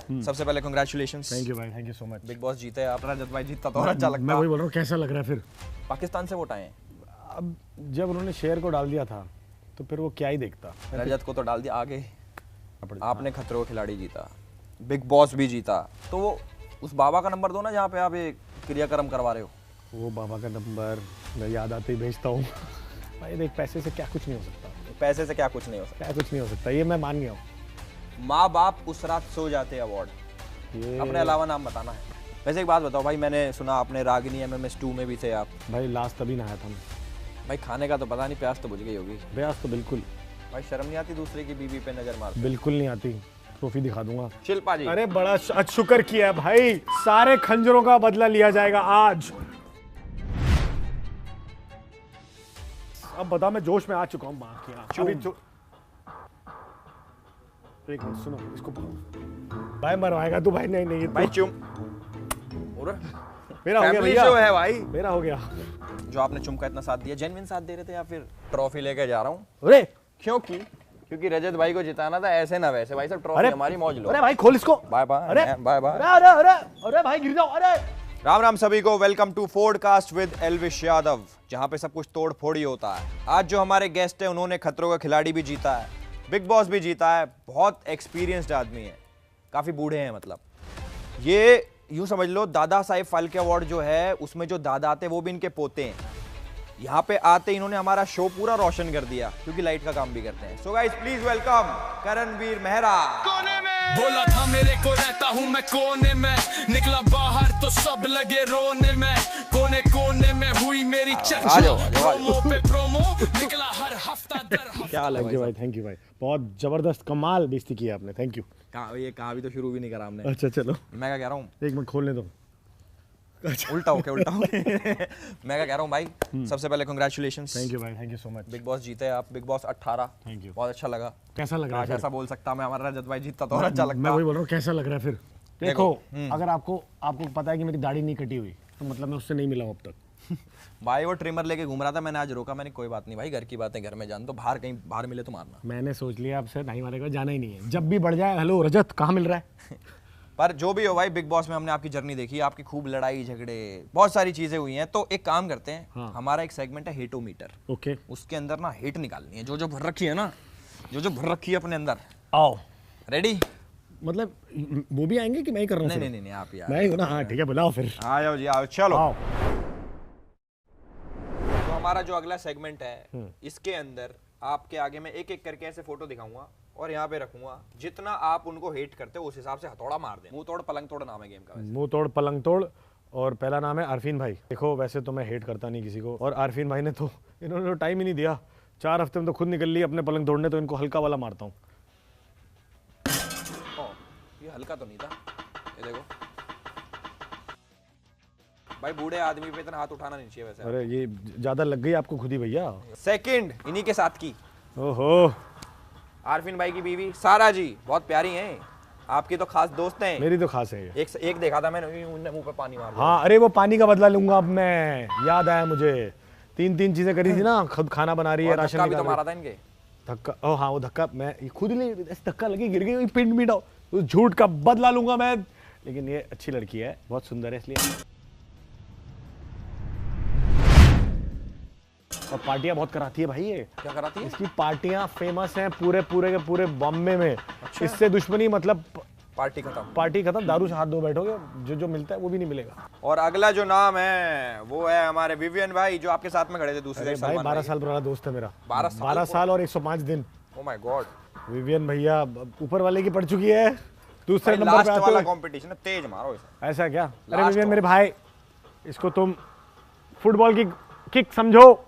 सबसे पहले congratulations. Thank you भाई, thank you so much. Big boss जीते आप, रजत भाई जीतता तो और अच्छा लगता। मैं वही बोल रहा हूँ, कैसा लग रहा है फिर? पाकिस्तान से वोट आए हैं। अब जब उन्होंने शेयर को डाल दिया था तो फिर वो क्या ही देखता। रजत को तो डाल दिया आगे। आपने खतरों का खिलाड़ी जीता, बिग बॉस भी जीता, तो वो उस बाबा का नंबर दो ना जहाँ पे आप ये क्रियाक्रम करवा रहे हो। वो बाबा का नंबर मैं याद आते ही भेजता हूँ। भाई देख, पैसे से क्या कुछ नहीं हो सकता। पैसे से क्या कुछ नहीं हो सकता। क्या कुछ नहीं हो सकता, ये मैं मान गया हूँ। माँ बाप उस रात सो जाते अवार्ड, ये अपने अलावा नाम बताना है। वैसे एक बात बताओ भाई, मैंने सुना आपने रागिनी MMS 2 में भी थे आप। भाई लास्ट तभी नहाया था मैं। भाई खाने का तो पता नहीं, प्यास तो बुझ गई होगी। ब्यास तो बिल्कुल। भाई शर्म नहीं आती दूसरे की बीवी पे नजर मार? बिल्कुल नहीं आती, ट्रॉफी दिखा दूंगा। शिल्पा जी, अरे बड़ा शुक्र किया भाई, सारे खंजरों का बदला लिया जाएगा आज। अब बता, मैं जोश में आ चुका हूँ। एक मिनट सुनो इसको। भाई मरवाएगा तू? भाई नहीं नहीं, भाई चुम। मेरा हो गया भैया, शो है भाई, मेरा हो गया। जो आपने चुम का इतना साथ दिया, जेन्युइन साथ दे रहे थे या फिर ट्रॉफी लेके जा रहा हूँ? अरे क्योंकि रजत भाई को जिताना था, ऐसे ना वैसे। भाई सब ट्रॉफी हमारी, मौज लो। अरे भाई खोल इसको। Bye bye. अरे बाय बाय। अरे अरे अरे भाई गिर जाओ। अरे राम राम सभी को, welcome to podcast with Elvish Yadav, जहां पे सब कुछ तोड़ फोड़ ही होता है। आज जो हमारे गेस्ट है, उन्होंने खतरों का खिलाड़ी भी जीता है, बिग बॉस भी जीता है, बहुत एक्सपीरियंस्ड आदमी है, काफी बूढ़े हैं। मतलब ये यूं समझ लो, दादा साहेब फाल्के अवार्ड जो है उसमें जो दादा आते हैं वो भी इनके पोते हैं। यहाँ पे आते इन्होंने हमारा शो पूरा रोशन कर दिया, क्योंकि लाइट का काम भी करते हैं। So guys please welcome Karanveer Mehra. बोला था मेरे को रहता हूँ मैं कोने में, निकला बाहर तो सब लगे रोने में, कोने कोने में हुई मेरी चर्चा, प्रोमो पे प्रोमो निकला हर हफ्ता दर हफ्ता। क्या हाल है भाई? थैंक यू भाई, बहुत जबरदस्त कमाल बेइज्जती की आपने, थैंक यू। ये कहा भी तो शुरू भी नहीं करा हमने। अच्छा चलो, मैं क्या कह रहा हूँ, एक मिनट खोलने दो। उल्टा होके मैं क्या कह रहा हूँ भाई, सबसे पहले कांग्रेचुलेशंस। थैंक यू भाई, thank you so much. Big boss जीते आप, बिग बॉस 18। Thank you. बहुत अच्छा लगा। कैसा लग रहा है? ऐसा बोल सकता मैं, हमारा रजत भाई जीतता तो और अच्छा लगता। मैं वही बोल रहा हूँ, कैसा लग रहा है फिर? देखो अगर आपको पता है कि मेरी दाढ़ी नहीं कटी हुई, तो मतलब मैं उससे नहीं मिला हूँ अब तक। भाई वो ट्रिमर लेके घूम रहा था, मैंने आज रोका, मैंने कोई बात नहीं भाई, घर की बातें घर में जान, तो बाहर कहीं बाहर मिले तो मारना। मैंने सोच लिया आपसे नहीं मारेगा, जाना ही नहीं है। जब भी बढ़ जाए, हेलो रजत कहाँ मिल रहा है? पर जो भी हो भाई, बिग बॉस में हमने आपकी जर्नी देखी, आपकी खूब लड़ाई झगड़े, बहुत सारी चीजें हुई हैं। तो एक काम करते हैं, हाँ। हमारा एक सेगमेंट है हेटोमीटर। ओके, उसके अंदर ना हेट निकालनी है, जो भर रखी है ना, जो भर रखी है अपने अंदर। आओ। रेडी? मतलब वो भी आएंगे कि मैं ही कर रहा हूँ? नहीं नहीं नहीं, आप यार। मैं ही हूँ ना? हाँ ठीक है, बुलाओ फिर। आ जाओ जी, आओ, चलो। आओ। तो हमारा जो अगला सेगमेंट है, इसके अंदर आपके आगे मैं एक एक करके ऐसे फोटो दिखाऊंगा और यहाँ पे रखूंगा। जितना आप उनको हेट करते हो उस हिसाब से हथौड़ा मार दें। मुंह तोड़ पलंग तोड़ नाम है गेम का वैसे। मुंह तोड़ पलंग तोड़, और पहला नाम है आरफीन भाई। देखो वैसे तो मैं हेट करता नहीं किसी को, और आरफीन भाई ने तो इन्होंने टाइम ही नहीं दिया। 4 हफ्ते में तो खुद निकल ली अपने पलंग तोड़ने, तो इनको हल्का वाला मारता हूँ। ये हल्का तो नहीं था, ये देखो भाई, बूढ़े आदमी पे इतना हाथ उठाना नहीं चाहिए वैसे। अरे ये ज्यादा लग गई आपको खुद ही भैया। सेकंड इन्हीं के साथ की, ओहो, आरफीन भाई की बीवी सारा जी, बहुत प्यारी हैं, आपकी तो खास दोस्त हैं। मेरी तो खास है ये। एक देखा था मैंने, उन्होंने मुंह पे पानी मार दिया। हाँ, अरे वो पानी का बदला लूंगा अब मैं, याद आया मुझे। 3 चीजें करी थी ना, खुद खाना बना रही है, राशन भी तो मारा था इनके। धक्का, ओ हाँ वो धक्का मैं खुद ही धक्का लगी, गिर गई, पिंड मिटा, उस झूठ का बदला लूंगा मैं। लेकिन ये अच्छी लड़की है, बहुत सुंदर है, इसलिए। और पार्टियां बहुत कराती है भाई ये। क्या कराती है? इसकी पार्टियां फेमस हैं पूरे के पूरे बॉम्बे में। इससे दुश्मनी, मतलब पार्टी खत्म। पार्टी खत्म, दारू से हाथ धो बैठोगे, जो मिलता है वो भी नहीं मिलेगा। और अगला जो नाम है वो है हमारे विवियन भाई, जो आपके साथ में खड़े थे दूसरे भाई 12 साल पुराना दोस्त है मेरा। 12 साल और 105 दिन। Oh my God. विवियन भैया ऊपर वाले की पड़ चुकी है, दूसरे नंबर लास्ट पे आते वाला हुए। कंपटीशन है, तेज मारो इसे। ऐसा क्या? अरे Last विवियन मेरे भाई, इसको तुम फुटबॉल की किक समझो।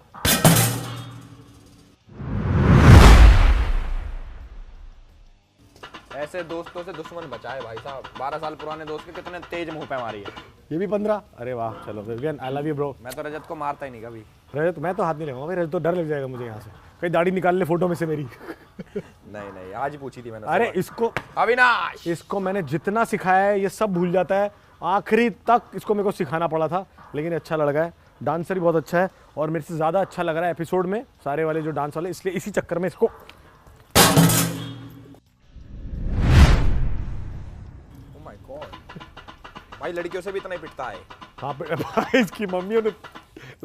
ऐसे दोस्तों से दुश्मन बचाए भाई साहब। 12 साल पुराने दोस्त के कितने तेज मुंह पे मारी है। ये भी 15। अरे वाह, चलो Vivian, I love you bro. मैं तो रजत को मारता ही नहीं कभी। रजत, मैं तो हाथ नहीं लगाऊंगा भाई, रजत तो डर लग जाएगा मुझे यहाँ से, कहीं दाढ़ी निकाल ले फोटो में से मेरी। नहीं नहीं, आज ही पूछी थी मैंने। अरे इसको, अविनाश, इसको मैंने जितना सिखाया है ये सब भूल जाता है। आखिरी तक इसको मेरे को सिखाना पड़ा था, लेकिन अच्छा लड़का है, डांसर भी बहुत अच्छा है, और मेरे से ज़्यादा अच्छा लग रहा है एपिसोड में सारे वाले जो डांस वाले, इसलिए इसी चक्कर में इसको। भाई लड़कियों से भी इतना ही पिटता है। हाँ भाई इसकी मम्मियों ने,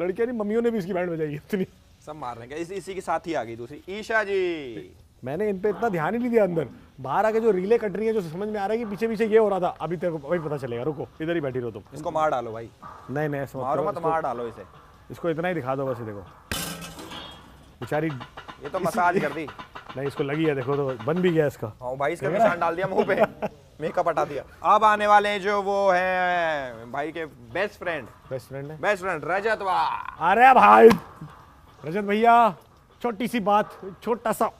लड़कियां नहीं मम्मियों ने भी इसकी बैंड बजाई है इतनी। सब मार रहे हैं। इसी के साथ ही आ गई दूसरी ईशा जी। मैंने इन पे इतना ध्यान ही नहीं दिया, अंदर बाहर आके जो रीले कट रही है, जो समझ में आ रहा है कि पीछे पीछे ये हो रहा था, अभी तेरे को वही पता चलेगा। रुको इधर ही बैठी रहो तुम। इसको मार डालो भाई। नहीं नहीं ऐसा मारो मत, मार डालो इसे। इसको इतना ही दिखा दो बस। देखो बेचारी, ये तो मसाज कर दी। नहीं इसको लगी है, देखो तो बन भी गया इसका। हाँ भाई इसका निशान डाल दिया मुंह पे, मेकअप हटा दिया। अब आने वाले हैं जो वो है भाई के बेस्ट फ्रेंड। बेस्ट फ्रेंड है, बेस्ट फ्रेंड रजत। वाह अरे भाई रजत भैया, छोटी सी बात, छोटा सा।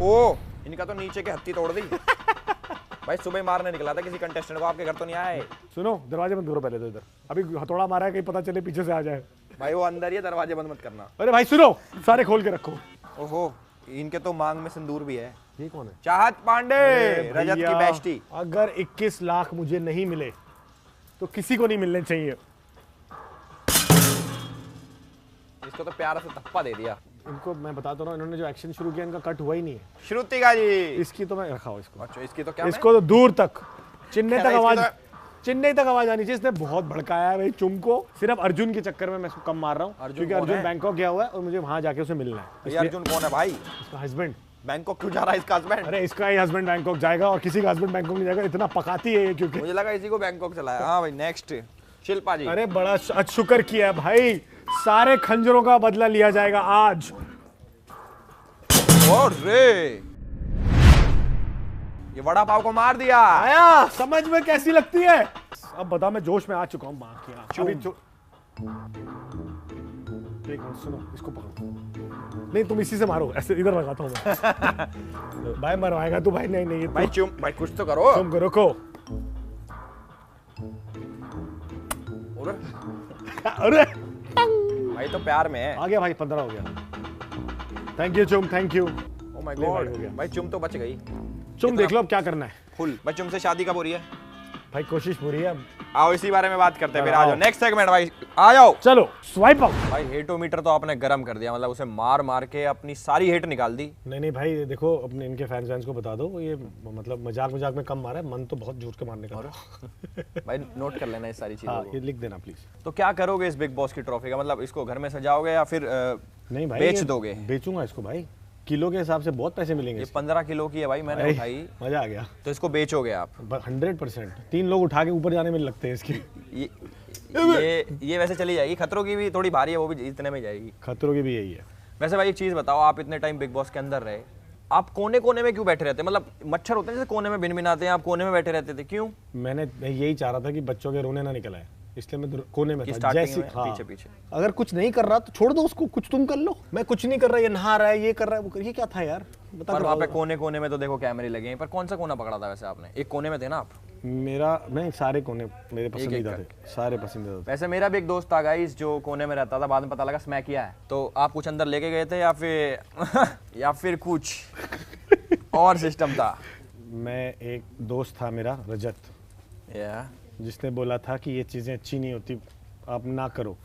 ओ इनका तो नीचे के हत्ती तोड़ दी। भाई सुबह मारने निकला था किसी कंटेस्टेंट को, आपके घर तो नहीं आए। सुनो दरवाजे बंद करो पहले तो, इधर अभी हथौड़ा मारा है, कहीं पता चले पीछे से आ जाए। भाई वो अंदर ही है, दरवाजे बंद मत करना। अरे भाई सुनो, सारे खोल के रखो। ओहो इनके तो मांग में सिंदूर भी है। ये कौन है? चाहत पांडे, रजत की भैया, बेस्टी। अगर 21 लाख मुझे नहीं मिले तो किसी को नहीं मिलने चाहिए। इसको तो प्यार से धप्पा दे दिया। इनको मैं बताता हूँ, इन्होंने जो एक्शन शुरू किया इनका कट हुआ ही नहीं है। श्रुतिका जी, इसकी तो मैं रखा हूँ इसको। अच्छा इसकी तो क्या इसको तो दूर तक, चेन्नई तक आवाज, तो- चेन्नई तक आवाज आनी चाहिए। इसने बहुत भड़काया है भाई चुम को, सिर्फ अर्जुन के चक्कर में मैं इसको कम मार रहा हूँ, क्योंकि कौन अर्जुन है? बैंकॉक गया हुआ है और मुझे वहां जाके उसे मिलना है। ये अर्जुन कौन है भाई? इसका हस्बैंड। बैंकॉक क्यों जा रहा है इसका हस्बैंड? अरे इसका ही हस्बैंड बैंकॉक जाएगा और किसी का हस्बैंड बैंकॉक नहीं जाएगा, इतना पकाती है ये क्योंकि। मुझे लगा इसी को बैंकॉक चलाया। हाँ भाई नेक्स्ट शिल्पा जी। अरे बड़ा शुक्र किया भाई, सारे खंजरों का बदला लिया जाएगा आज। और रे ये वड़ा पाव को मार दिया। आया समझ में कैसी लगती है? अब बता, मैं जोश में आ चुका हूँ। माँ की आँख। अभी एक मिनट सुनो, इसको पकड़ो। नहीं तुम इसी से मारो, ऐसे इधर लगाता हूँ मैं। भाई मरवाएगा तू भाई। नहीं नहीं भाई चुम, भाई कुछ तो करो। तुम रुको। अरे भाई तो प्यार में है। आ गया भाई, 15 हो गया। थैंक यू चुम, थैंक यू। ओ माय ले भाई, गॉड हो गया। भाई चुम तो बच गई। चुम देख लो अब क्या करना है। फुल। भाई चुम से शादी कब हो रही है? भाई कोशिश पूरी है। आओ इसी बारे में बात करते हैं फिर। आ आओ। जाओ नेक्स्ट सेगमेंट भाई, आ जाओ। चलो स्वाइप आउट। भाई हेटोमीटर तो आपने गर्म कर दिया, मतलब उसे मार मार के अपनी सारी हेट निकाल दी। नहीं नहीं भाई देखो, अपने इनके फैंस को बता दो, ये मतलब मजाक मजाक में कम मारा है, मन तो बहुत जोर के मारने का था। भाई नोट कर लेना इस सारी चीजों हाँ को। ये लिख देना प्लीज। तो क्या करोगे इस बिग बॉस की ट्रॉफी का? मतलब इसको घर में सजाओगे या फिर नहीं भाई बेच ये दोगे? बेचूंगा इसको भाई, किलो के हिसाब से बहुत पैसे मिलेंगे ये इसके। 15 किलो की है भाई, मैंने भाई, उठाई। मजा आ गया। तो इसको बेचोगे आप? 100%। 3 लोग उठा के ऊपर जाने में लगते हैं इसके। ये वैसे चली जाएगी। खतरों की भी थोड़ी भारी है, वो भी इतने में जाएगी। खतरों की भी यही है। वैसे भाई एक चीज बताओ, आप इतने टाइम बिग बॉस के अंदर रहे, आप कोने कोने में क्यों बैठे रहते? मतलब मच्छर होते हैं जैसे कोने में भिन आते हैं, आप कोने में बैठे रहते थे, क्यों? मैं यही चाह रहा था कि बच्चों के रोने ना निकल आए, इसलिए मैं कोने में था। स्टार्टिंग जैसे में हाँ, पीछे पीछे। अगर कुछ नहीं कर रहा तो छोड़ दो उसको, कुछ तुम कर लो। मैं कुछ नहीं कर रहा, ये नहा रहा है, ये कर रहा है, वो कर, ये क्या था यार बता। पर वहाँ पे कोने कोने में तो देखो कैमरे लगे हैं, पर कौन सा कोना पकड़ा था वैसे आपने? एक कोने में थे ना आप? मेरा नहीं, सारे कोने मेरे पसंदीदा थे, सारे पसंदीदा थे। वैसे मेरा भी एक दोस्त था गाइस जो कोने में रहता था, बाद में पता लगा स्मैक किया है। तो आप कुछ अंदर लेके गए थे या फिर या फिर कुछ और सिस्टम था? मैं एक दोस्त था मेरा रजत, जिसने बोला था कि ये चीज़ें अच्छी नहीं होती, आप ना करो।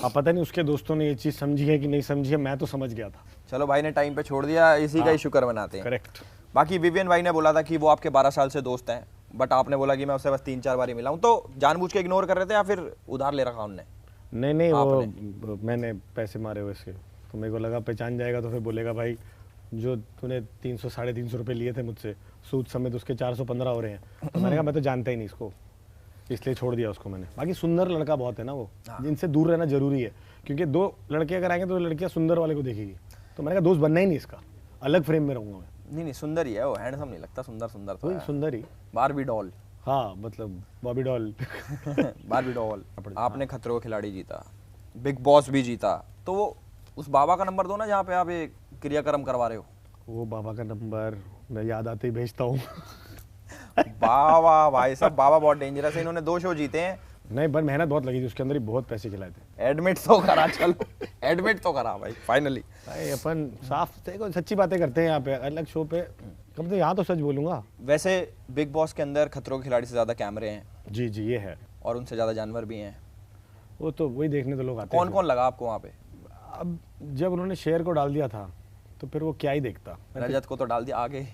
अब पता नहीं उसके दोस्तों ने ये चीज़ समझी है कि नहीं समझी है, मैं तो समझ गया था। चलो भाई ने टाइम पे छोड़ दिया, इसी का ही शुक्र मनाते हैं। करेक्ट। बाकी विवियन भाई ने बोला था कि वो आपके 12 साल से दोस्त हैं, बट आपने बोला कि मैं उससे बस 3-4 बार ही मिला हूँ। तो जानबूझ के इग्नोर कर रहे थे या फिर उधार ले रखा उनने? नहीं वो मैंने पैसे मारे हुए इसके, तो मेरे को लगा पहचान जाएगा तो फिर बोलेगा भाई जो तूने 300-350 रुपये लिए थे मुझसे, सूद समेत उसके 415 हो रहे हैं। तो मैंने कहा मैं तो जानता ही नहीं इसको, इसलिए छोड़ दिया उसको मैंने। बाकी सुंदर लड़का बहुत है ना वो, जिनसे दूर रहना जरूरी है, क्योंकि 2 लड़के अगर आएंगे तो लड़कियां सुंदर वाले को देखेगी। तो मैंने कहा दोस्त बनना ही नहीं इसका, अलग फ्रेम में रहूंगा मैं। नहीं सुंदर ही है वो, हैंडसम नहीं लगता, सुंदर तो है। सुंदर ही, बारबी डॉल। हाँ मतलब बॉबी डॉल। Barbie doll. आपने खतरों का खिलाड़ी जीता, बिग बॉस भी जीता, तो वो उस बाबा का नंबर दो ना जहाँ पे आप ये क्रियाक्रम करवा रहे हो। वो बाबा का नंबर मैं याद आते ही भेजता हूँ। बाबा भाई साहब, बाबा बहुत डेंजरस है। इन्होंने 2 शो जीते हैं। नहीं पर मेहनत बहुत लगी थी, उसके अंदर ही बहुत पैसे खिलाए थे। एडमिट तो करा, चलो एडमिट तो करा भाई फाइनली। भाई अपन साफ देखो सच्ची बातें करते हैं यहाँ पे, अलग शो पे कब तो यहाँ तो सच बोलूंगा। वैसे बिग बॉस के अंदर खतरों के खिलाड़ी से ज्यादा कैमरे हैं। जी जी ये है, और उनसे ज्यादा जानवर भी हैं। वो तो वही देखने तो लोग आते हैं। कौन कौन लगा आपको वहाँ पे? अब जब उन्होंने शेर को डाल दिया था तो फिर वो क्या ही देखता। रजत को तो डाल दिया आगे।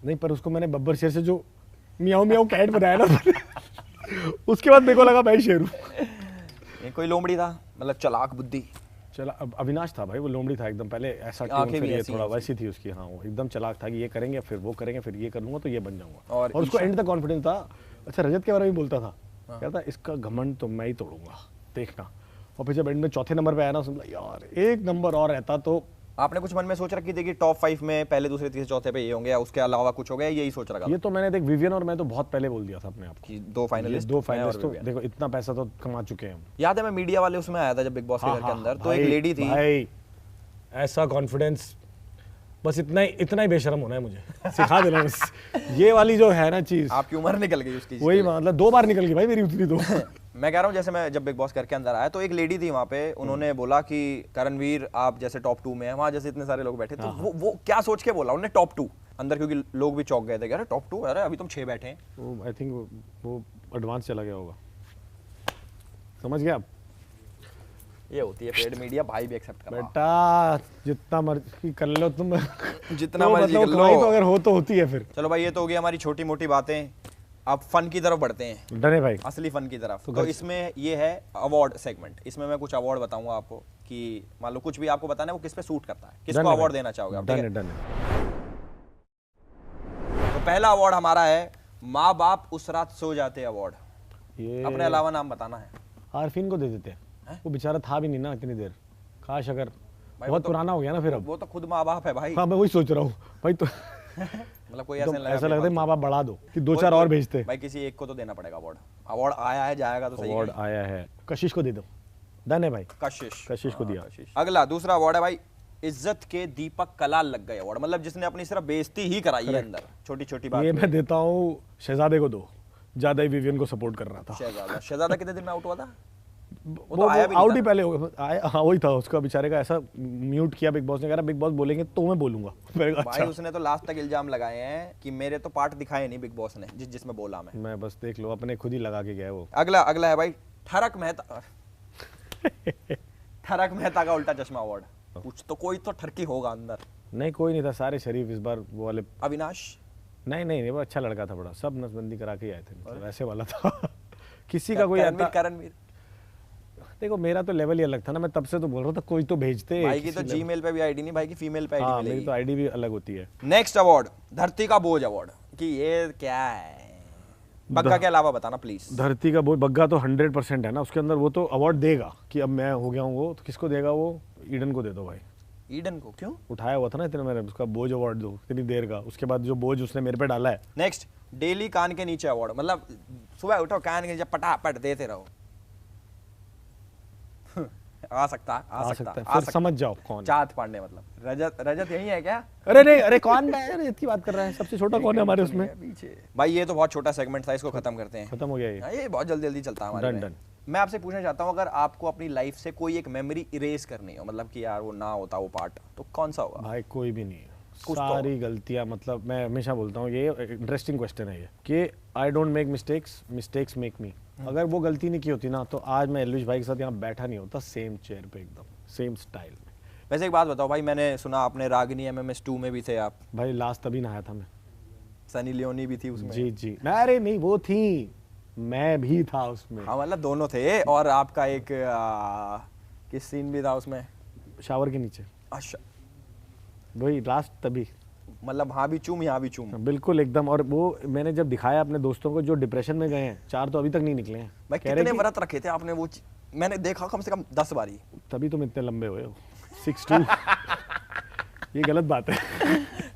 नहीं पर उसको मैंने बब्बर शेर से जो मियाओ मियाओ कैट बनाया ना उसके बाद मेरे को लगा भाई शेरू। ये कोई लोमड़ी था, मतलब चालाक बुद्धि। चला अब अविनाश था भाई, वो लोमड़ी था एकदम, पहले ऐसा आंखें फिर भी ये ऐसी थोड़ा हैं वैसी थी उसकी। हाँ वो एकदम चालाक था कि ये करेंगे फिर वो करेंगे फिर ये कर लूंगा तो ये बन जाऊंगा। और और उसको ईशा? एंड तक कॉन्फिडेंस था। अच्छा रजत के बारे में भी बोलता था, कहता इसका घमंड तो मैं ही तोड़ूंगा देखना। और फिर जब एंड में चौथे नंबर पे आया ना उसने बोला यार एक नंबर और रहता तो। आपने कुछ मन में सोच रखी थी कि टॉप 5 में पहले दूसरे तीसरे चौथे पे ये होंगे, या उसके अलावा कुछ हो गया, यही सोच रखा था ये तो मैंने देख विवियन और मैं तो बहुत पहले बोल दिया था अपने आप को। कि 2 फाइनलिस्ट, दो फाइनलिस्ट तो देखो इतना पैसा तो कमा चुके हैं हम। याद है मैं मीडिया वाले उसमें आया था जब बिग बॉस के घर के अंदर, तो एक लेडी थी। भाई ऐसा कॉन्फिडेंस, बस इतना ही बेशरम होना है मुझे सिखा देना बस। ये वाली जो है ना चीज, आपकी उम्र निकल गई उसकी। वही मतलब 2 बार निकल गई भाई मेरी उतनी तो। मैं कह रहा हूँ जैसे मैं जब बिग बॉस घर के अंदर आया तो एक लेडी थी वहाँ पे, उन्होंने बोला कि करणवीर आप जैसे टॉप 2 में है, वहाँ जैसे इतने सारे लोग बैठे, तो वो क्या सोच के बोला उन्होंने टॉप 2 अंदर, क्योंकि लोग भी चौंक गए थे, अरे टॉप 2, अरे अभी तुम 6 बैठे हैं। वो आई थिंक वो एडवांस चला गया होगा, समझ गया आप। ये होती है पेड मीडिया, भाई भी एक्सेप्ट कर रहा बेटा जितना मर्जी कर लो तुम जितना तो मर्जी मतलब कर कमाई लो। तो अगर हो तो होती है फिर। चलो भाई ये तो हो गई हमारी छोटी मोटी बातें, अब फन की तरफ बढ़ते हैं, डरे भाई असली फन की तरफ। तो इसमें ये है अवार्ड सेगमेंट, इसमें मैं कुछ अवार्ड बताऊंगा आपको कि मान लो कुछ भी आपको बताना है वो किस पे सूट करता है, किसको अवार्ड देना चाहोगे आप, ठीक है? डन है। तो पहला अवार्ड हमारा है माँ बाप उस रात सो जाते अवार्ड। ये अपने अलावा नाम बताना है। आरफीन को दे देते हैं, वो बेचारा था भी नहीं ना इतनी देर, काश अगर भाई बहुत पुराना हो गया ना फिर अब। वो तो खुद माँ बाप है भाई। हाँ मैं वही सोच रहा हूँ भाई तो मतलब कोई तो ऐसा ऐसा लगता है माँ बाप बढ़ा दो कि 2-4 और भेजते। भाई किसी एक को तो देना पड़ेगा अवार्ड, अवार्ड आया है जाएगा तो सही। अवार्ड आया है, कशिश को दे दो। डन है भाई, कशिश को दिया। अगला दूसरा अवार्ड है भाई इज्जत के दीपक कलाल लग गए अवार्ड, मतलब जिसने अपनी सिर्फ बेइज्जती ही कराई है अंदर छोटी छोटी बात। ये मैं देता हूँ शहजादे को दो, ज्यादा ही विवियन को सपोर्ट कर रहा था। शहजादा कितने दिन में आउट हुआ था? वो तो आया भी नहीं आउट था ही ना। पहले आया। हाँ वही था, उसका बेचारे का ऐसा म्यूट किया बिग बॉस ने, कह रहा बिग बॉस बोलेंगे तो मैं बोलूंगा। मैंने कहा, भाई उसने तो लास्ट तक इल्जाम लगाए हैं कि मेरे तो पार्ट दिखाए नहीं बिग बॉस ने जिसमें बोला मैं बस देख लो अपने खुद ही लगा के गया वो। अगला है भाई ठरक मेहता ठरक मेहता का उल्टा चश्मा अवार्ड। कुछ तो कोई तो ठरकी होगा अंदर। नहीं कोई नहीं था, सारे शरीफ इस बार वो वाले। अविनाश नहीं वो अच्छा लड़का था बड़ा, सब नसबंदी करा के आए थे, मतलब ऐसे वाला था किसी का कोई आता। करणवीर देखो मेरा तो लेवल ही अलग था ना, मैं तब से तो बोल रहा था कोई तो भेजते। भाई की तो जीमेल पे भी आईडी नहीं, भाई की फीमेल पे आईडी हाँ, मिलेगी। मेरी तो आईडी भी अलग होती है। नेक्स्ट अवार्ड धरती का बोझ अवार्ड, कि ये क्या है? बग्गा के अलावा बताना प्लीज। धरती का बोझ बग्गा तो 100% है ना उसके अंदर, वो तो अवार्ड देगा कि अब मैं हो गया हूँ वो, तो किसको देगा वो? ईडन को दे दो भाई। ईडन को क्यों? उठाया हुआ था ना इतने, मैंने उसका बोझ अवार्ड दो, इतनी देर का, उसके बाद जो बोझ उसने मेरे पे डाला है। नेक्स्ट डेली कान के नीचे अवार्ड, मतलब सुबह उठो कान के नीचे पटापट देते रहो। आ सकता है फिर समझ जाओ कौन। चाँद पांडे, मतलब रजत यही है क्या? अरे नहीं, अरे कौन है? अरे इतनी बात कर रहा है, सबसे छोटा कौन है हमारे उसमें? पीछे भाई ये तो बहुत छोटा सेगमेंट था, इसको खत्म करते हैं। खत्म हो गया ये। ये बहुत जल्दी चलता है हमारे में। डन। मैं आपसे पूछना चाहता हूँ, अगर आपको अपनी लाइफ से कोई एक मेमोरी इरेज करनी हो, मतलब कि यार वो ना होता वो पार्ट, तो कौन सा होगा? भाई कोई भी नहीं है, कुछ तो। सारी गलतियां, मतलब मैं हमेशा बोलता हूँ, ये इंटरेस्टिंग क्वेश्चन है ये, कि I don't make mistakes make me. अगर वो गलती नहीं की होती ना, तो आज मैं एलविश भाई के साथ यहाँ बैठा नहीं होता, सेम चेयर पे एकदम सेम स्टाइल में। वैसे एक बात बताओ भाई, मैंने सुना आपने रागिनी MMS 2 में भी थे आप। भाई लास्ट तभी नहाया था मैं। सनी लियोनी भी थी उसमें। जी अरे नहीं वो थी, मैं भी था उसमें। हाँ मतलब दोनों थे, और आपका एक किस सीन भी था उसमें? शावर के नीचे। अच्छा, वही लास्ट तभी, मतलब हाँ भी चूम यहाँ भी चूम। बिल्कुल एकदम। और वो मैंने जब दिखाया अपने दोस्तों को जो डिप्रेशन में गए हैं, 4 तो अभी तक नहीं निकले हैं। भाई कितने व्रत रखे थे आपने? वो मैंने देखा कम से कम 10 बारी। तभी तुम इतने लंबे हुए हो 6'2". ये गलत बात है।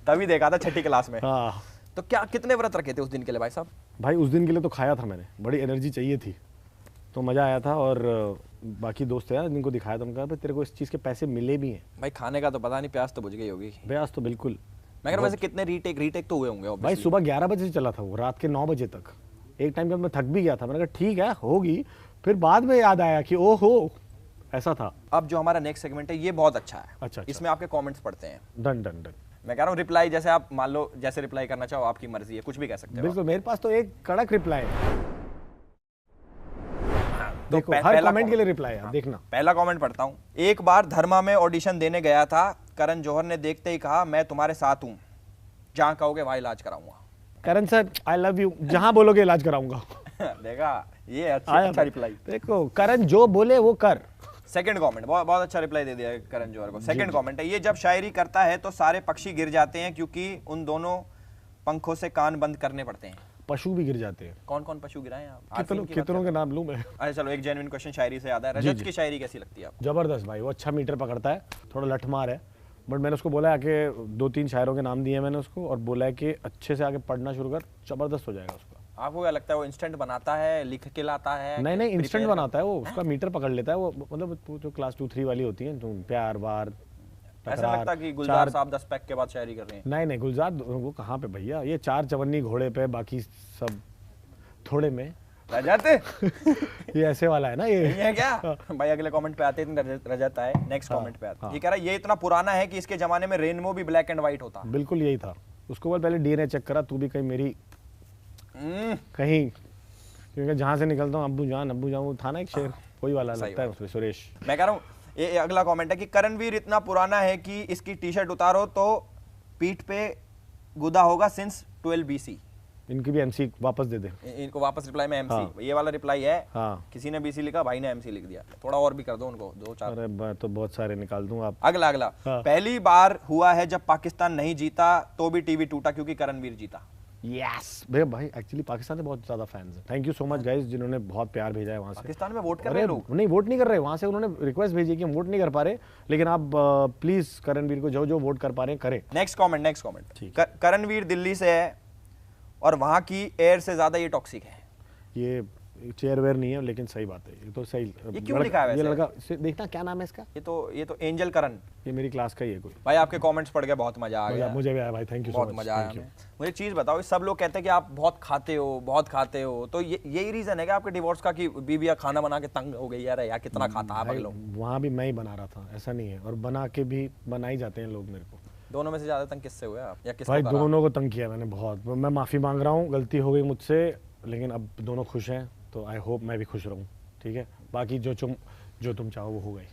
तभी देखा था 6ठी क्लास में। हाँ तो क्या कितने व्रत रखे थे उस दिन के लिए भाई साहब? भाई उस दिन के लिए तो खाया था मैंने, बड़ी एनर्जी चाहिए थी, तो मज़ा आया था। और बाकी दोस्त है जिनको दिखाया था, उनका तेरे को इस चीज़ के पैसे मिले भी हैं। भाई खाने का तो पता नहीं, प्यास तो बुझ गई होगी। प्यास तो बिल्कुल। मैं कह रहा वैसे कितने रीटेक तो हुए होंगे भाई सुबह 11 बजे से चला था वो, रात के 9 बजे तक। एक टाइम पे मैं थक भी गया था, मैंने कहा ठीक है होगी, फिर बाद में याद आया कि ओहो ऐसा था। अब जो हमारा नेक्स्ट सेगमेंट है ये बहुत अच्छा है। अच्छा। इसमें आपके कमेंट्स पढ़ते हैं। डन। मैं कह रहा हूँ रिप्लाई, जैसे आप मान लो जैसे रिप्लाई करना चाहो, आपकी मर्जी है, कुछ भी कह सकते हो। बिल्कुल, मेरे पास तो एक कड़क रिप्लाई है। तो देखो हर कमेंट के लिए रिप्लाई है, देखना। पहला कमेंट पढ़ता हूँ। एक बार धर्मा में ऑडिशन देने गया था, करण जौहर ने देखते ही कहा मैं तुम्हारे साथ हूँ, जहाँ कहोगे वहाँ इलाज कराऊंगा। करण सर आई लव यू, जहाँ बोलोगे इलाज कराऊंगा। देखा, ये अच्छा रिप्लाई। देखो करण जो बोले वो कर। सेकंड कमेंट, बहुत बहुत अच्छा रिप्लाई दे दिया है करण जौहर को। सेकंड कमेंट है, ये जब शायरी करता है तो सारे पक्षी गिर जाते हैं क्योंकि उन दोनों पंखों से कान बंद करने पड़ते हैं। पशु भी गिर जाते हैं। कौन कौन पशु गिराए आप? कितनों के नाम लूं मैं? अच्छा चलो, एक जेन्युइन क्वेश्चन शायरी से याद है, रजत की शायरी कैसी लगती है आपको? जबरदस्त भाई, वो अच्छा मीटर पकड़ता है, थोड़ा लठमार है, बट मैंने उसको बोला है कि 2-3 शायरों के नाम दिए मैंने उसको, और बोला है कि अच्छे से आगे पढ़ना शुरू कर, जबरदस्त हो जाएगा उसका। आपको क्या लगता है वो इंस्टेंट बनाता है, लिख के लाता है? नहीं इंस्टेंट बनाता है वो, उसका मीटर पकड़ लेता है वो, मतलब जो क्लास 2-3 वाली होती है, तो प्यार वार ऐसा लगता कि गुलजार साहब 10 पैक के बाद शायरी कर रहे हैं। नहीं गुलजार वो कहाँ पे भैया, ये 4 चवन्नी घोड़े पे, बाकी सब थोड़े में रजत। ये ऐसे वाला है ना ये है क्या भाई? अगले कमेंट पे आते हैं, रजत आए, नेक्स्ट कमेंट पे आते हैं। ये कह रहा है ये इतना पुराना है कि इसके जमाने में रेनबो भी ब्लैक एंड व्हाइट होता। बिल्कुल यही था। उसको बोल पहले डीएनए चेक करा, तू भी कहीं मेरी कहीं, क्योंकि जहाँ से निकलता हूँ अब्बू जान वो था ना एक शेर, वही वाला लगता है उसमें सुरेश। मैं कह रहा हूँ ये अगला कमेंट है कि करणवीर इतना पुराना है कि इसकी टी शर्ट उतारो तो पीठ पे गुदा होगा सिंस 12 BC। इनकी भी एमसी वापस दे दे, इनको वापस रिप्लाई में एमसी। हाँ। ये वाला रिप्लाई है। हाँ। किसी ने बीसी लिखा, भाई ने एमसी लिख दिया। थोड़ा और भी कर दो उनको, 2-4। अरे मैं तो बहुत सारे निकाल दूं आप। अगला हाँ। पहली बार हुआ है जब पाकिस्तान नहीं जीता तो भी टीवी टूटा क्योंकि करणवीर जीता। यस भैया, भाई एक्चुअली पाकिस्तान से बहुत ज्यादा फैंस हैं। Thank you so much guys जिन्होंने बहुत प्यार भेजा है वहाँ से। पाकिस्तान में वोट कर रहे हैं लोग? नहीं वोट नहीं कर रहे, वहाँ से उन्होंने रिक्वेस्ट भेजी कि हम वोट नहीं कर पा रहे, लेकिन आप प्लीज करणवीर को जो वोट कर पा रहे हैं करें। Next comment. करणवीर दिल्ली से है और वहाँ की एयर से ज्यादा ये टॉक्सिक है। ये चेयर वेयर नहीं है, लेकिन सही बात है, ये तो सही। ये क्यों लिखा है वैसे? ये लड़का देखना क्या नाम है इसका? ये तो एंजल करण। ये मेरी क्लास का ही है कोई। भाई आपके कमेंट्स पढ़ के बहुत मजा आ गया। मुझे भी आया भाई, थैंक यू सो मच। बहुत मजा आया हमें। मुझे चीज बताओ, सब लोग कहते हैं कि आप बहुत खाते हो, तो यही रीजन है कि आपके डिवोर्स का कि बीबिया खाना बना के तंग हो गई यार कितना खाता है लोग? वहाँ भी मैं ही बना रहा था, ऐसा नहीं है, और बना के भी बना ही जाते हैं लोग मेरे को। दोनों में से ज्यादा तंग किससे हुए आप, या किसको? भाई दोनों को तंग किया मैंने बहुत। मैं माफी मांग रहा हूँ, गलती हो गई मुझसे, लेकिन अब दोनों खुश हैं तो आई होप मैं भी खुश रहूँ, ठीक है? बाकी जो तुम चाहो वो हो गई।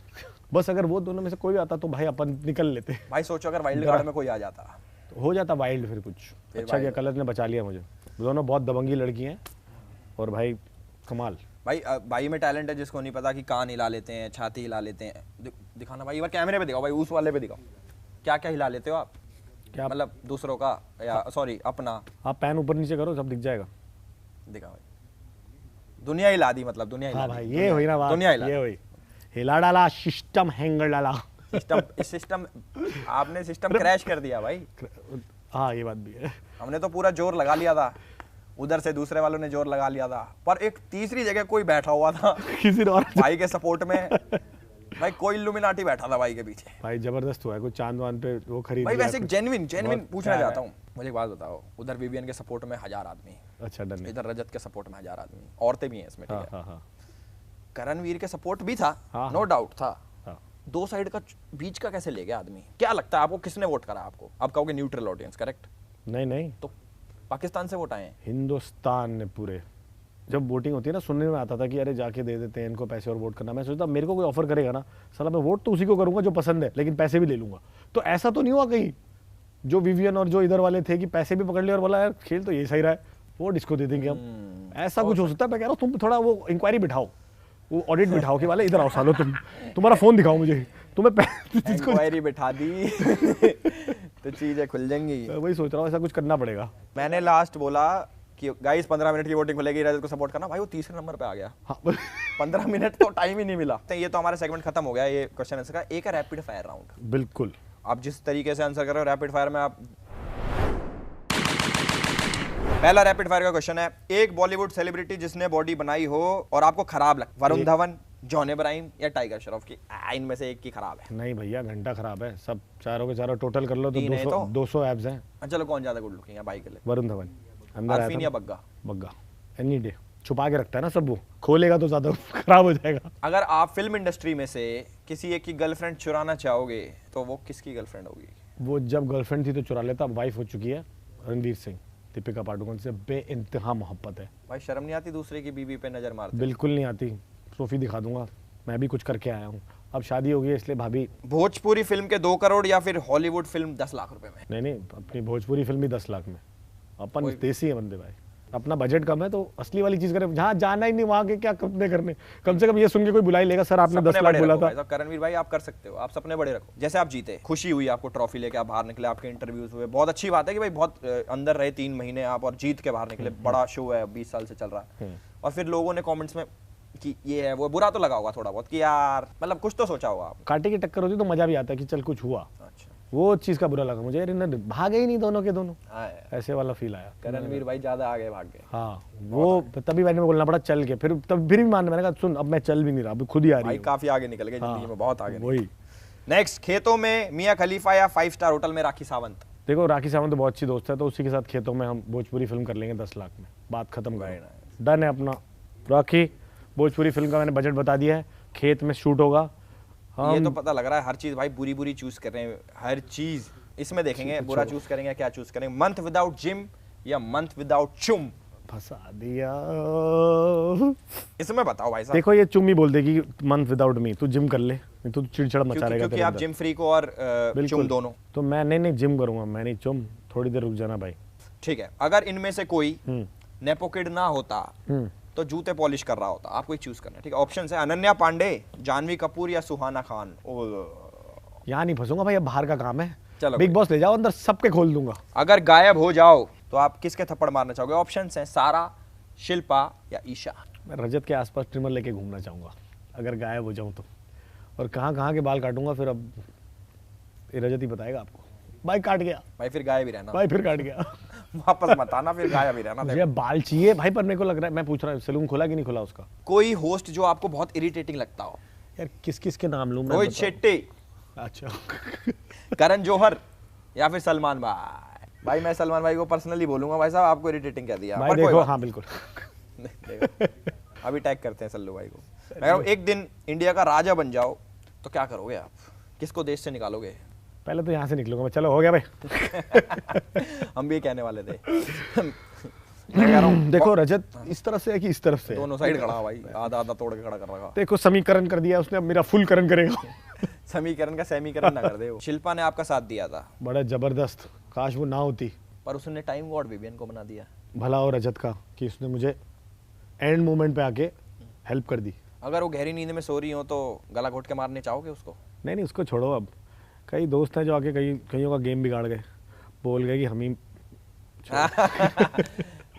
बस अगर वो दोनों में से कोई आता तो भाई अपन निकल लेते। भाई सोचो अगर वाइल्ड कार्ड में कोई आ जाता तो हो जाता वाइल्ड, फिर कुछ अच्छा किया, कलर ने बचा लिया मुझे। दोनों बहुत दबंगी लड़की हैं और भाई कमाल। भाई में टैलेंट है जिसको नहीं पता कि कान हिला लेते हैं, छाती हिला लेते हैं। दिखाना भाई, एक बार कैमरे पे दिखाओ भाई, उस वाले पे दिखाओ, क्या क्या हिला लेते हो आप? क्या मतलब दूसरों का या सॉरी अपना? आप पैन ऊपर नीचे करो सब दिख जाएगा। दिखा भाई, दुनिया हिला दी, मतलब दुनिया हिला दी। भाई ये हुई ना बात, दुनिया हिला, ये हुई, हिला डाला, सिस्टम हैंगर डाला। सिस्टम आपने सिस्टम क्रैश कर दिया भाई। हाँ ये बात भी है। हमने तो पूरा जोर लगा लिया था, उधर से दूसरे वालों ने जोर लगा लिया था, पर एक तीसरी जगह कोई बैठा हुआ था किसी और भाई के सपोर्ट में। भाई कोई इल्यूमिनाटी बैठा था भाई के पीछे। भाई जबरदस्त हुआ है, कोई चांद वांद पे वो खरीद भाई। वैसे जेन्युइन पूछना चाहता हूँ, मुझे एक बात बताओ, उधर विवियन के सपोर्ट में 1000 आदमी, अच्छा डन, इधर रजत के सपोर्ट में 1000 आदमी, औरतें भी हैं इसमें, ठीक है? करणवीर के सपोर्ट भी था, नो डाउट था। दो साइड का बीच का कैसे ले गया आदमी? क्या लगता है आपको, किसने वोट करा आपको? आप कहोगे न्यूट्रल ऑडियंस, करेक्ट? नहीं तो पाकिस्तान से वोट आए हैं, हिंदुस्तान ने पूरे। जब वोटिंग होती है ना, सुनने में आता था कि अरे जाके दे देते हैं इनको पैसे और वोट करना। मैं सोचता मेरे को कोई ऑफर करेगा ना, साला मैं वोट तो उसी को करूंगा जो पसंद है, लेकिन पैसे भी ले लूंगा। तो ऐसा तो नहीं हुआ कहीं जो विवियन और जो इधर वाले थे कि पैसे भी पकड़ लिए और बोला यार खेल तो ये सही रहा है, वोट इसको दे देंगे हम। ऐसा कुछ हो सकता है? मैं कह रहा हूँ तुम थोड़ा वो इंक्वायरी बिठाओ, वो ऑडिट बिठाओ कि वाले इधर आओ सालो, तुम्हारा फोन दिखाओ मुझे, तुम्हें इंक्वायरी बिठा दी तो चीजें खुल जाएंगी। वही सोच रहा हूँ, ऐसा कुछ करना पड़ेगा। मैंने लास्ट बोला कि गाइस 15 मिनट की वोटिंग खुलेगी, रजत को सपोर्ट करना। भाई वो तीसरे नंबर पे आ गया। हाँ। 15 मिनट तो टाइम ही नहीं मिला। तो ये तो हमारा सेगमेंट खत्म हो गया, ये क्वेश्चन आंसर का। एक रैपिड फायर राउंड। बिल्कुल, आप जिस तरीके से आंसर कर रहे हो रैपिड फायर में, आप पहला रैपिड फायर का क्वेश्चन है, एक बॉलीवुड सेलिब्रिटी जिसने बॉडी बनाई हो और आपको खराब लगे, वरुण धवन, जॉन इब्राहिम या टाइगर श्रॉफ की, इनमें से एक की खराब है? नहीं भैया, घंटा खराब है, सब चारों के चारों टोटल कर लो तो 200 एब्स हैं। चलो कौन ज्यादा गुड लुकिंग है भाई के लिए? वरुण धवन। अंदर आया था बग्गा? बग्गा एनी डे, छुपा के रखता है ना सब, वो खोलेगा तो ज्यादा खराब हो जाएगा। अगर आप फिल्म इंडस्ट्री में से किसी एक की गर्लफ्रेंड चुराना चाहोगे तो वो किसकी गर्लफ्रेंड होगी? वो जब गर्लफ्रेंड थी तो चुरा लेता, अब वाइफ हो चुकी है। रणवीर सिंह, दीपिका पादुकोण से बेइंतहा मोहब्बत है। भाई शर्म नहीं आती दूसरे की बीवी पे नजर मारते? बिल्कुल नहीं आती, ट्रॉफी दिखा दूंगा, मैं भी कुछ करके आया हूँ। अब शादी हो गई है इसलिए भाभी। भोजपुरी फिल्म के 2 करोड़ या फिर हॉलीवुड फिल्म 10 लाख रुपए में? नहीं, अपनी भोजपुरी फिल्म भी 10 लाख में, अपन देसी है बंदे भाई, अपना बजट कम है तो असली वाली चीज करें, जहाँ जाना ही नहीं वहाँ के क्या कपड़े करने, कम से कम ये सुन के कोई बुला ही लेगा, सर आपने 10 लाख बोला था। करणवीर भाई आप कर सकते हो, आप सपने बड़े रखो। जैसे आप जीते, खुशी हुई आपको, ट्रॉफी लेके आप बाहर निकले, आपके इंटरव्यूज हुए, बहुत अच्छी बात है कि भाई बहुत अंदर रहे 3 महीने आप और जीत के बाहर निकले, बड़ा शो है, 20 साल से चल रहा है। और फिर लोगों ने कमेंट्स में कि ये है वो, बुरा तो लगा होगा थोड़ा बहुत कि यार मतलब कुछ तो सोचा होगा आप। कांटे की टक्कर होती तो मजा भी आता है कि चल कुछ हुआ। अच्छा, वो चीज का बुरा लगा मुझे, यार इन्हें भागे ही नहीं दोनों के दोनों, ऐसे वाला फील आया। करणवीर भाई ज्यादा आगे भाग गए। हाँ, वो तभी मैंने बोलना पड़ा चल के, फिर तब फिर भी मानना, मैंने कहा सुन अब मैं चल भी नहीं रहा, अभी खुद ही आ रही भाई है। काफी आगे निकल गए जिंदगी में, बहुत आगे। वही नेक्स्ट, खेतों में मियां खलीफा या 5 स्टार होटल में राखी सावंत? देखो राखी सावंत तो बहुत अच्छी दोस्त है, तो उसी के साथ खेतों में हम भोजपुरी फिल्म कर लेंगे 10 लाख में, बात खत्म करें, डन है अपना। राखी भोजपुरी फिल्म का मैंने बजट बता दिया है, खेत में शूट होगा। ये तो पता लग रहा है हर चीज भाई बुरी बुरी चूज कर रहे हैं, हर चीज इसमें देखेंगे, बुरा चूज करेंगे, क्या चूज करेंगे? मंथ विदाउट जिम या मंथ विदाउट चुम? फंसा दिया इसमें बताओ भाई साहब। देखो ये चुम ही बोल देगी मंथ विदाउट मी, तू जिम कर ले, नहीं तो चिड़चिड़ मचा रहेगा क्योंकि आप जिम फ्री को और चुम दोनों। तो मैं नहीं जिम करूंगा, मैं नहीं चुम, थोड़ी देर रुक जाना भाई। ठीक है, अगर इनमें से कोई नेपो किड ना होता तो जूते पॉलिश कर रहा होता, आपको एक चूज करना है, ठीक है? ऑप्शन है अनन्या पांडे, जानवी कपूर या सुहाना खान। यहाँ नहीं फंसूंगा भाई, अब बाहर का काम है, चलो बिग बॉस ले जाओ अंदर, सबके खोल दूंगा। अगर गायब हो जाओ तो आप किसके थप्पड़ मारना चाहोगे? ऑप्शन है सारा, शिल्पा या ईशा। मैं रजत के आसपास ट्रिमर लेके घूमना चाहूंगा अगर गायब हो जाऊं तो, और कहाँ कहाँ के बाल काटूंगा फिर अब ये रजत ही बताएगा आपको। भाई काट गया भाई, फिर गायब ही रहना भाई, फिर काट गया वापस मत आना, फिर गायब ही रहना। मुझे बाल चाहिए भाई, पर मेरे को लग रहा है, मैं पूछ रहा हूँ सैलून खुला कि नहीं खुला उसका? कोई होस्ट जो आपको बहुत इरिटेटिंग लगता हो? यार किस किस के नाम लूं मैं? रोहित शेट्टी, अच्छा करण जौहर या फिर सलमान भाई? भाई मैं सलमान भाई को पर्सनली बोलूंगा, भाई साहब आपको इरिटेटिंग कह दिया भाई, देखो हाँ बिल्कुल अभी टैग करते हैं सल्लू भाई को। मैं कह रहा हूं, एक दिन इंडिया का राजा बन जाओ तो क्या करोगे आप? किसको देश से निकालोगे? पहले तो यहाँ से निकलूंगा मैं, चलो हो गया भाई हम भी कहने वाले थे मैं कह रहा हूं, देखो रजत इस तरफ से है कि इस तरफ से? दोनों साइड खड़ा भाई, आधा आधा तोड़ के खड़ा कर रखा। देखो समीकरण कर दिया उसने, अब मेरा फुल करण करेगा समीकरण का सेमीकरण ना कर दे। शिल्पा ने आपका साथ दिया था, बड़ा जबरदस्त, काश वो ना होती, पर उसने टाइम गॉड विवियन को बना दिया। भला हो रजत का कि उसने मुझे एंड मोमेंट पे आके हेल्प कर दी। अगर वो गहरी नींद में सो रही हो तो गला घोट के मारने चाहोगे उसको? नहीं उसको छोड़ो, अब कई दोस्त हैं जो आके कईयों का गेम बिगाड़ गए, बोल गए कि हम ही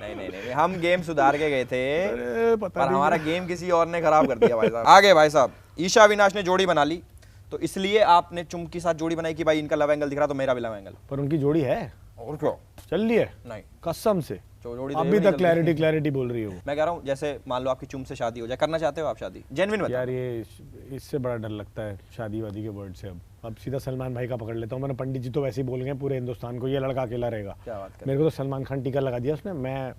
नहीं, हम गेम सुधार के गए थे, पता पर हमारा गेम किसी और ने खराब कर दिया भाई साहब। आगे भाई साहब, ईशा अविनाश ने जोड़ी बना ली, तो इसलिए आपने चुम के साथ जोड़ी बनाई कि भाई इनका लव एंगल दिख रहा तो मेरा भी लव एंगल। पर उनकी जोड़ी है और क्या चल रही है? नहीं, कसम से जोड़ी अभी तक क्लैरिटी बोल रही हो। मैं कह रहा हूँ जैसे मान लो आपकी चुम से शादी हो जाए, करना चाहते हो आप शादी? जेन्युइन बताओ यार, ये इससे बड़ा डर लगता है शादी वादी के वर्ड से। अब सीधा सलमान भाई का पकड़ लेता हूँ। मैंने पंडित जी तो वैसे ही बोल गए पूरे हिंदुस्तान को, ये लड़का अकेला रहेगा। क्या बात कर, मेरे को तो सलमान खान टीका लगा दिया उसने, मैं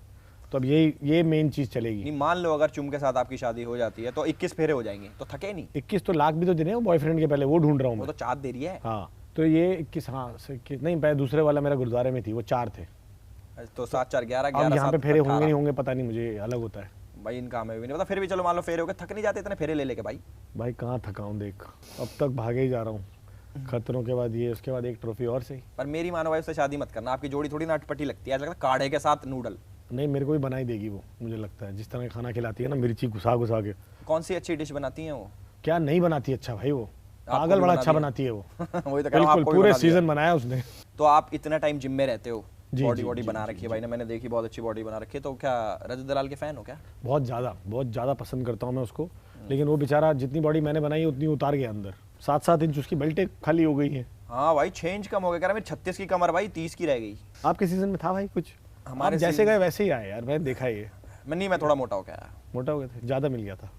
तो अब ये मेन चीज चलेगी। नहीं, मान लो अगर चुम के साथ आपकी शादी हो जाती है तो 21 फेरे हो जाएंगे, तो थके नहीं? 21 तो लाख भी तो देने बॉयफ्रेंड के, पहले वो ढूंढ रहा हूँ वो मैं। तो चाँद दे रही है। हाँ तो ये 21, हाँ नहीं, पहले दूसरे वाला मेरा गुरुद्वारे में थी, वो 4 थे, तो 7 4 11 अब यहाँ पे फेरे होंगे नहीं होंगे पता नहीं, मुझे अलग होता है भाई, इनका हमें भी नहीं पता। फिर भी चलो मान लो फेरे हो गए, थक नहीं जाते इतने फेरे ले लेके भाई? भाई कहाँ थका हूँ, देख अब तक भागे ही जा रहा हूँ, खतरों के बाद ये, उसके बाद एक ट्रॉफी और सही। पर मेरी मानो भाई उससे शादी मत करना, आपकी जोड़ी थोड़ी ना अटपटी लगती है, ऐसा लगता है काढ़े के साथ नूडल। नहीं, मेरे को भी बनाई देगी वो, मुझे लगता है, जिस तरह खाना खिलाती है ना, मिर्ची घुसा घुसा के। कौन सी अच्छी डिश बनाती है वो? क्या नहीं बनाती अच्छा भाई, वो पागल बड़ा अच्छा बनाती है वो वही तो कह रहा हूं, आपको भी पूरे बना दिया। सीजन बनाया उसने। तो आप इतना टाइम जिम में रहते हो, जी, बॉडी बना रखी है भाई ने, मैंने देखी, बहुत अच्छी बॉडी बना रखी है, तो क्या रजत दलाल के फैन हो क्या? बहुत ज़्यादा पसंद करता हूँ मैं उसको, लेकिन वो बेचारा जितनी बॉडी मैंने बनाई उतनी उतार गया अंदर, 7-7 इंच उसकी बेल्टें खाली हो गई हैं। हाँ भाई, चेंज कम हो गया, कह रहा मेरी 36 की कमर भाई 30 की रह गई। आपके सीजन में था भाई कुछ? हमारे जैसे गए वैसे ही आए यार, मैंने देखा ये। मैं थोड़ा मोटा हो गया, मोटा हो गए थे, ज़्यादा मिल गया था,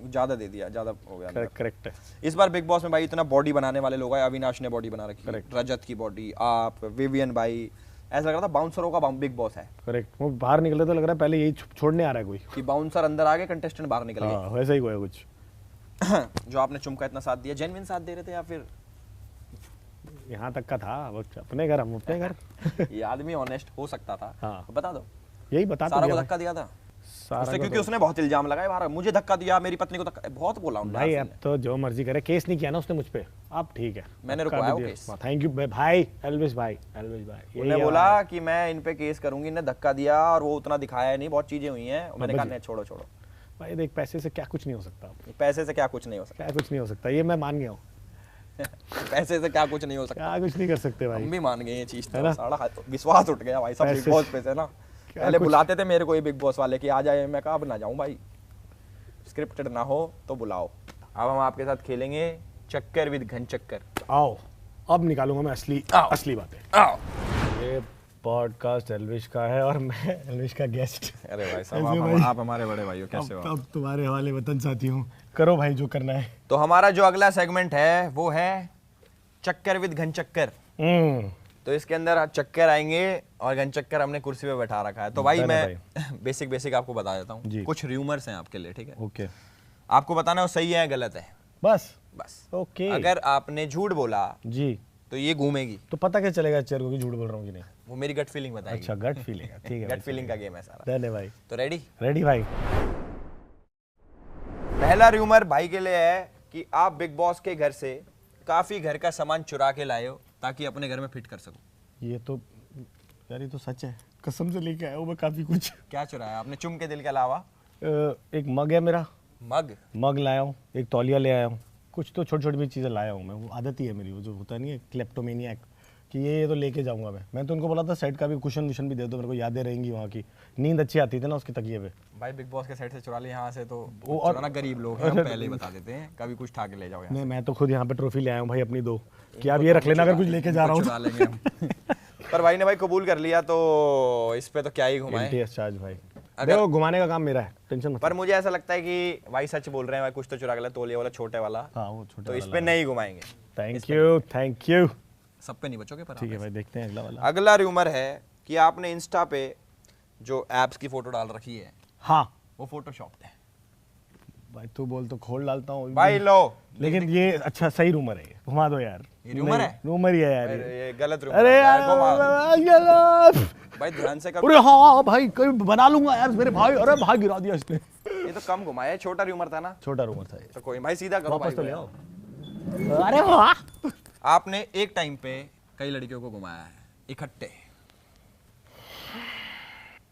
ज्यादा दे दिया, ज्यादा हो गया। करेक्ट है। इस बार बिग बॉस में भाई इतना बॉडी बनाने वाले लोग आए, अविनाश ने बॉडी बना रखी, रजत की बॉडी, आप, विवियन भाई, ऐसा लग रहा था बाउंसरों का बिग बॉस है। करेक्ट, वो बाहर निकले तो लग रहा है पहले यही छोड़ने आ रहा है कोई, कि बाउंसर अंदर आ गए, कंटेस्टेंट बाहर निकल गए। हाँ, वैसा ही हुआ है कुछ। जो आपने चुम का इतना साथ दिया, जेन्युइन साथ दे रहे थे या फिर? यहाँ तक का था, अपने घर, हम अपने घर ये आदमी ऑनेस्ट हो सकता था। हाँ। बता दो, यही बता सारा को धक्का दिया था? उससे, क्योंकि उसने बहुत इल्जाम लगाए बाहर, मुझे धक्का दिया, मेरी पत्नी को धक्का, बहुत बोला उन्होंने। भाई अब तो जो मर्जी करे, केस नहीं किया ना उसने मुझ पे, अब ठीक है, मैंने रुकवाया वो केस। थैंक यू भाई एल्विस भाई, एल्विस भाई। उन्होंने बोला कि मैं इन पे केस करूंगी, इन्हें धक्का दिया और वो उतना दिखाया नहीं, बहुत चीजें हुई हैं। मैंने कहा नहीं, छोड़ो छोड़ो भाई, देख पैसे से क्या कुछ नहीं हो सकता, पैसे से क्या कुछ नहीं हो सकता, क्या कुछ नहीं हो सकता, ये मैं मान गया हूँ। पैसे से क्या कुछ नहीं हो सकता, क्या कुछ नहीं कर सकते भाई, हम भी मान गए ये चीज, तो सारा विश्वास उठ गया भाई सब बिग बॉस पे से ना। क्या पहले कुछ- बुलाते थे मेरे को ये बिग बॉस वाले कि आ जाए, मैं कहा अब ना जाऊं भाई, स्क्रिप्टेड ना हो तो बुलाओ। अब हम आपके साथ खेलेंगे चक्कर विद घन चक्कर। आओ अब निकालूंगा मैं असली आओ। असली बातें। आओ। ये पॉडकास्ट एल्विश का है और मैं एल्विश का गेस्ट। अरे भाई ऐसे साहब, भाई। आप हमारे बड़े भाई हो, कैसे हो? अब तुम्हारे हवाले वतन साथी हूँ, करो भाई जो करना है। तो हमारा जो अगला सेगमेंट है वो है चक्कर विद घन चक्कर। तो इसके अंदर चक्कर आएंगे और घन चक्कर हमने कुर्सी पे बैठा रखा है। तो भाई मैं बेसिक आपको बता देता हूँ, कुछ र्यूमर्स हैं आपके लिए, ठीक है? ओके, आपको बताना है वो सही है गलत है, बस बस। ओके। अगर आपने झूठ बोला जी तो ये घूमेगी, तो पता क्या चलेगा चेयर को कि झूठ बोल रहा हूँ कि नहीं? वो मेरी गट फीलिंग बताएगी। अच्छा, गट फीलिंग है, ठीक है। गट फीलिंग का गेम है सारा। डन है भाई, तो रेडी? रेडी भाई। पहला र्यूमर भाई के लिए है कि आप बिग बॉस के घर से काफी घर का सामान चुरा के लाए हो ताकि अपने घर में फिट कर सको। ये तो यार, ये तो सच है, कसम से लेके आया हूँ मैं काफी कुछ। क्या चुराया आपने चुम के दिल के अलावा? एक मग है मेरा, मग लाया हूँ, एक तौलिया ले आया हूँ, कुछ तो छोटी छोटी भी चीज़ें लाया हूँ मैं। वो आदत ही है मेरी, वो जो होता नहीं है क्लेप्टोमेनियक, कि ये तो लेके जाऊंगा मैं तो उनको बोला था सेट का भी कुशन वुशन भी दे दो, मेरे को यादें रहेंगी वहाँ की, नींद अच्छी आती थी ना उसके तकिए पे। भाई बिग बॉस के सेट से चुरा ले यहाँ से, तो वो और और- ना गरीब लोग हैं, हम पहले ही बता देते हैं, कभी कुछ ठा के ले जाओ यहाँ नहीं, मैं तो खुद यहाँ पे ट्रॉफी ले आया हूँ भाई अपनी 2, कि आप ये रख लेना अगर कुछ लेके जा रहा हूँ चुरा लेंगे हम। पर भाई ने भाई कबूल कर लिया तो इस पे तो क्या ही घुमाए। LTS चार्ज भाई, अगर- देखो घुमाने का काम मेरा है, टेंशन मत। पर मुझे ऐसा लगता है कि भाई सच बोल रहे हैं भाई, कुछ तो चुरा के लाए, तौलिया वाला छोटे वाला, हाँ वो छोटा तो इस पे नहीं घुमाएंगे। Thank you. सब पे नहीं बचोगे पर ठीक है भाई, देखते हैं अगला वाला। अगला र्यूमर है कि आपने इंस्टा पे जो एप्स की फोटो डाल रखी है हाँ वो फोटोशॉप है। भाई तू बोल तो खोल डालता हूँ भाई लो, लेकिन ये अच्छा सही रूमर है, घुमा दो यार। ये रूमर है? रूमर ही है यार अरे ये। ये गलत रूमर अरे है, यार घुमा। भाई ध्यान से कर, अरे हाँ भाई कभी बना लूंगा यार मेरे भाई। अरे भाई गिरा दिया इसने। ये तो कम घुमाया, छोटा र्यूमर था ना, छोटा रूमर था ये, तो कोई भाई सीधा करो वापस तो भाई। ले आओ। अरे वाह, आपने एक टाइम पे कई लड़कियों को घुमाया है इकट्ठे,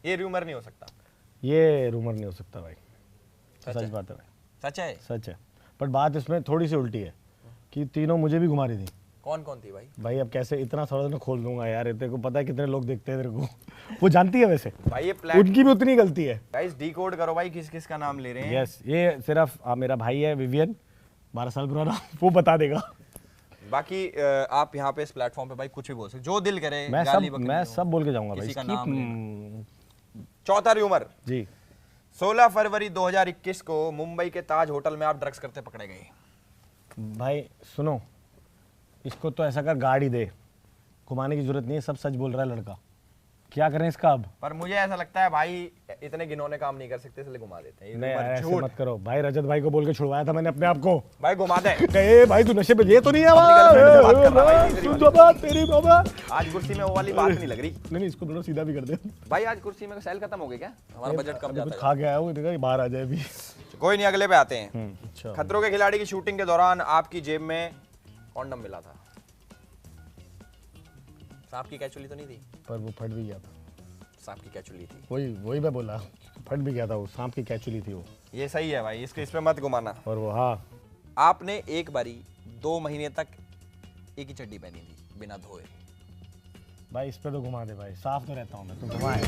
ये र्यूमर नहीं हो सकता। ये रूमर नहीं हो सकता भाई, सच सच है? बात है भाई, सच है? सच है। बट बात इसमें थोड़ी सी उल्टी है कि तीनों मुझे भी घुमा रही थी। कौन कौन थी भाई? भाई अब कैसे इतना थोड़ा ना खोल दूंगा यार, तेरे को पता है कितने लोग देखते हैं तेरे को। वो जानती है वैसे, भाई ये प्लान, उनकी भी उतनी गलती है। गाइस डिकोड करो भाई, किस किस का नाम ले रहे हैं। यस, ये सिर्फ मेरा भाई है विवियन, 12 साल पुराना, वो बता देगा। बाकी आप यहाँ पे इस प्लेटफॉर्म पे भाई कुछ भी बोल सकते, जो दिल करे, मैं गाली सब बकरी मैं हो, सब बोल के जाऊंगा भाई। किसी का Keep- नाम चौथा र्यूमर, जी 16 फरवरी 2021 को मुंबई के ताज होटल में आप ड्रग्स करते पकड़े गए। भाई सुनो, इसको तो ऐसा कर गाड़ी दे, घुमाने की जरूरत नहीं है, सब सच बोल रहा है लड़का, क्या करें इसका अब? पर मुझे ऐसा लगता है भाई इतने घिनौने काम नहीं कर सकते, इसलिए घुमा देते हैं। ये नहीं यार, rumor ऐसे झूठ। मत करो भाई, रजत भाई को बोल के छुड़वाया था मैंने अपने आप को। भाई घुमा दे। ए भाई तू नशे पे ये तो नहीं है? अपनी girlfriend से बात कर रहा है भाई, सुन तो बात तेरी बाबा। आज कुर्सी में वो वाली बात नहीं लग रही नहीं इसको थोड़ा सीधा भी कर दे। भाई। आज कुर्सी में सेल खत्म हो गई क्या? हमारा बजट कम अभी कुछ जाता खा के आया हूँ, देखा बाहर आ जाए अभी। है। कोई नहीं, अगले पे आते हैं। अच्छा, खतरों के खिलाड़ी की शूटिंग के दौरान आपकी जेब में कॉन्डम मिला था, सांप की कैचुली तो नहीं थी? पर वो फट भी गया था। सांप की कैचुली थी, वही मैं बोला, फट भी गया था, वो सांप की कैचुली थी वो। ये सही है भाई, इसके इस पे मत घुमाना। और वो हाँ, आपने एक बारी 2 महीने तक एक ही चड्डी पहनी थी बिना धोए। भाई इस पे तो घुमा दे भाई, साफ तो रहता हूँ मैं, तुम घुमाए।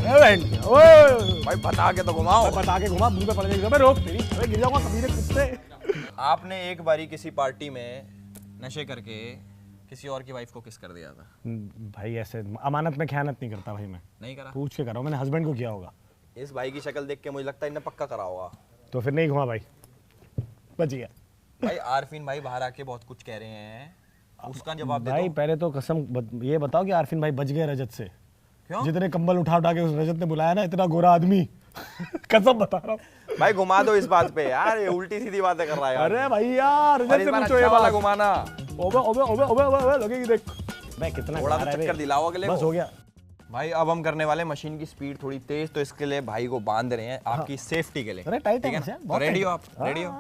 भाई बता के तो घुमाओ। बता के घुमा, मुंह पे पड़ जाएगी। मैं रोक तेरी, अबे गिर जाऊंगा कभी रे कुत्ते। आपने एक बारी किसी पार्टी में नशे करके किसी और की वाइफ को किस कर दिया था? भाई ऐसे अमानत में ख़यानत नहीं करता भाई मैं, नहीं करा? पूछ के कर रहा हूँ, मैंने हस्बैंड को किया होगा। इस भाई की शक्ल देख के मुझे लगता है इन्हें पक्का करा होगा। तो फिर नहीं घुमा भाई, बच गया। भाई आरफीन भाई बाहर आके बहुत कुछ कह रहे हैं, उसका जवाब दे भाई दो। पहले तो कसम ये बताओ कि आरफिन भाई बच गए रजत से। क्यों? जितने कंबल उठा उठा के उस रजत ने बुलाया ना, इतना गोरा आदमी, कसम बता रहा हूँ। भाई घुमा दो इस बात पे यार, ये उल्टी सीधी बातें कर रहा है यार। अरे भाई यार, और रजत इस से बार पूछो अच्छा ये वाला बात। घुमाना, ओबे ओबे ओबे ओबे ओबे लगेगी देख। मैं कितना थोड़ा खा तो रहा है चक्कर बे। दिलाओ अगले बस को। हो गया। भाई अब हम करने वाले मशीन की स्पीड थोड़ी तेज, तो इसके लिए भाई को बांध रहे हैं आपकी सेफ्टी के लिए। अरे टाइट है ठीक मशीन, ना? बहुत रेडी हो टाइट। आप? रेडी हो?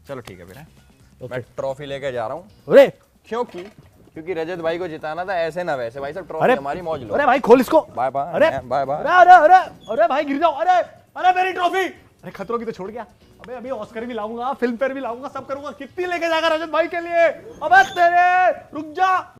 चलो ठीक है फिर मैं ट्रॉफी लेके जा रहा हूँ। अरे क्योंकि रजत भाई को जिताना था, ऐसे ना वैसे। भाई सब ट्रॉफी अरे हमारी मौज लो। अरे भाई खोल इसको। Bye bye. अरे बाय बाय। अरे अरे अरे अरे भाई गिर जाओ। अरे अरे मेरी ट्रॉफी। अरे खतरों की तो छोड़ गया। अबे अभी ऑस्कर भी लाऊंगा, फिल्म फेयर भी लाऊंगा, सब करूंगा। कितनी लेके जाएगा रजत भाई के लिए? अबे तेरे रुक जा।